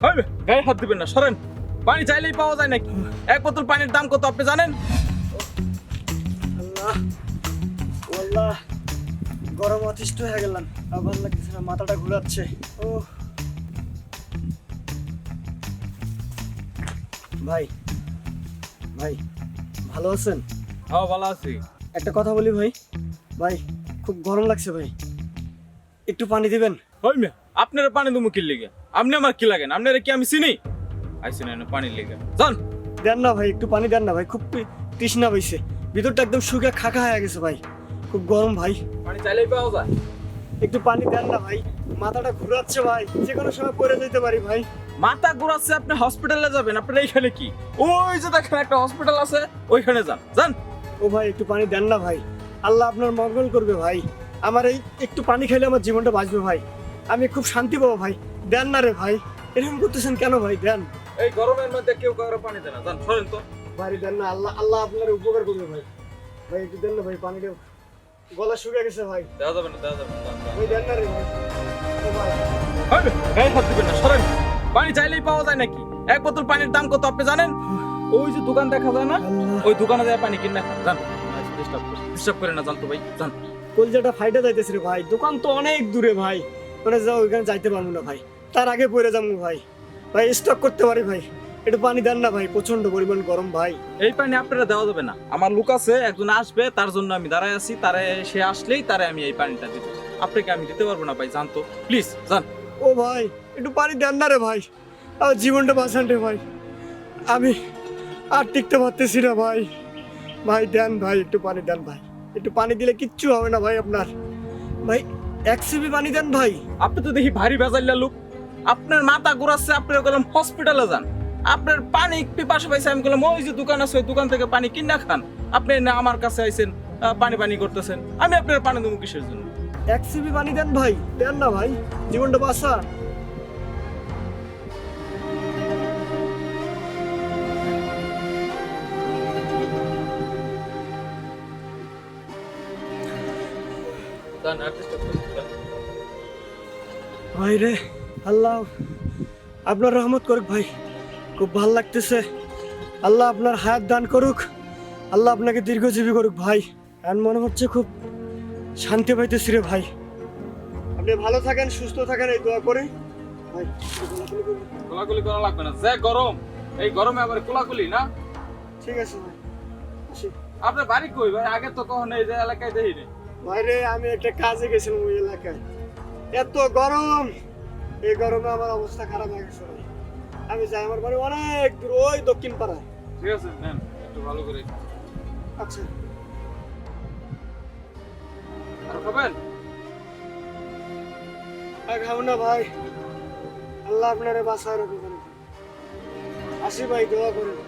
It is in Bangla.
গায়ে হাত দিবেন না, সরেন। পানি চাইলেই পাওয়া যায় নাকি? এক বোতল পানির দাম কত আপনি জানেন? আল্লাহ আল্লাহ, গরম অতিষ্ঠ হয়ে গেলাম, আবার লাগতেছে না, মাথাটা ঘুরাচ্ছে। ও ভাই, ভাই ভালো আছেন? হ্যাঁ ভালো আছি। একটা কথা বলি ভাই, ভাই খুব গরম লাগছে ভাই, একটু পানি দিবেন? আপনারা পানি দুমু কি লিগে? আপনি আমার কি লাগেন? আপনারা কি আমি চিনি? আইসি না পানির লিগে যান। দেন না ভাই, একটু পানি দেন না ভাই, খুব তৃষ্ণা পাইছে, ভিতরটা একদম শুকিয়ে খাকা হয়ে গেছে ভাই, খুব গরম ভাই, পানি চাইলেই পাওয়া যায়। একটু পানি দেন না ভাই, মাথাটা ঘুরাচ্ছে ভাই, যে কোনো সময় পড়ে যেতে পারি ভাই। মাথা ঘুরাচ্ছে, আপনি হসপিটালে যাবেন। আপনার এইখানে কি? ওই যে দেখেন একটা হসপিটাল আছে, ওইখানে যান যান। ও ভাই একটু পানি দেন না ভাই, আল্লাহ আপনার মঙ্গল করবে ভাই, আমার এই একটু পানি খাইলে আমার জীবনটা বাঁচবে ভাই, আমি খুব শান্তি পাবো ভাই, দেন না রে ভাই, এরকম করতেছেন কেন ভাই, দেন। এই গরমের মধ্যে কেউ কারো পানি দেয় না, যান সরেন তো। ভাই দেন না, আল্লাহ আল্লাহ আপনার উপকার করবে ভাই, ভাই একটু দেন না ভাই, পানি দেন, গলা শুকিয়ে গেছে ভাই, দেওয়া যাবে না, দেওয়া যাবে না, যান, যান। ভাই দেন না রে ভাই। ও ভাই গায়ে হাত দিবেন না, সরেন। পানি চাইলেই পাওয়া যায় নাকি? এক বোতল পানির দাম কত আপনি জানেন? ওই যে দোকান দেখা যায় না, আল্লাহ, ওই দোকানে যায় পানি কিনে খান, যান। ডিস্টার্ব করে না, যান তো ভাই, যান। কলজাটা ফাইটা যাইতেছে রে ভাই, দোকান তো অনেক দূরে ভাই, মানে যাও ওইখানে যাইতে পারবো না ভাই, তার আগে পড়ে যাবো ভাই, ভাই স্টক করতে পারি ভাই, একটু পানি দেন না ভাই, প্রচন্ড পরিমাণ গরম ভাই। এই পানি আপনারা দেওয়া যাবে না, আমার লোক আছে, একজন আসবে, তার জন্য আমি দাঁড়ায় আছি, তারে সে আসলেই তারে আমি এই পানিটা দিব। আপনাকে আমি দিতে পারবো না ভাই, যান তো প্লিজ, যান। ও ভাই একটু পানি দেন না রে ভাই, আমার জীবনটা বাঁচান রে ভাই, আমি আর টিকতে পারতেছি না ভাই, ভাই দেন ভাই, একটু পানি দেন ভাই, একটু পানি দিলে কিচ্ছু হবে না ভাই আপনার, ভাই 1 সিপি পানি দেন ভাই। আপনি তো দেখি ভারী ভেজাইলা লোক, আপনার মাথা ঘুরাচ্ছে, আপনার গেলাম হসপিটালে যান। আপনার পানি পিপাসা পাইছে, আমি বললাম ওই যে দোকান আছে, ওই দোকান থেকে পানি কিনা খান। আপনি না আমার কাছে আইছেন, পানি পানি করতেছেন, আমি আপনার পানি দেবো কিসের জন্য? 1 সিপি পানি দেন ভাই, দেন না ভাই, জীবনটা বাঁচান। যান, আর disturb করেন না, যান। ভাই রে, আল্লাহ আপনার রহমত করুক ভাই, খুব ভাল লাগতেছে, আল্লাহ আপনার হায়াত দান করুক, আল্লাহ আপনাকে দীর্ঘজীবী করুক ভাই, আর মনে হচ্ছে খুব শান্তি পাইতেছি রে ভাই, আপনি ভালো থাকেন, সুস্থ থাকেন, এই দোয়া করে ভাই। কোলাকুলি করা লাগবে না, যে গরম, এই গরমে আবার কোলাকুলি না। ঠিক আছে ভাই, আসি। আপনার বাড়ি কই ভাই? আগে তো কখনো এই যে এলাকায় দেখিনি। ভাই রে, আমি একটা কাজে গেছিলাম ওই এলাকায়, এত গরম, এই গরমে আমার অবস্থা খারাপ হয়ে গেছে ভাই, আমি যাই, আমার বাড়ি অনেক দূর, ওই দক্ষিণ পাড়ায়। ঠিক আছে, নেন একটু ভালো করে। আচ্ছা আর খাবেন? আর খাবো না ভাই, আল্লাহ আপনারে বাঁচায় রাখুক, আসি ভাই, দোয়া করেন।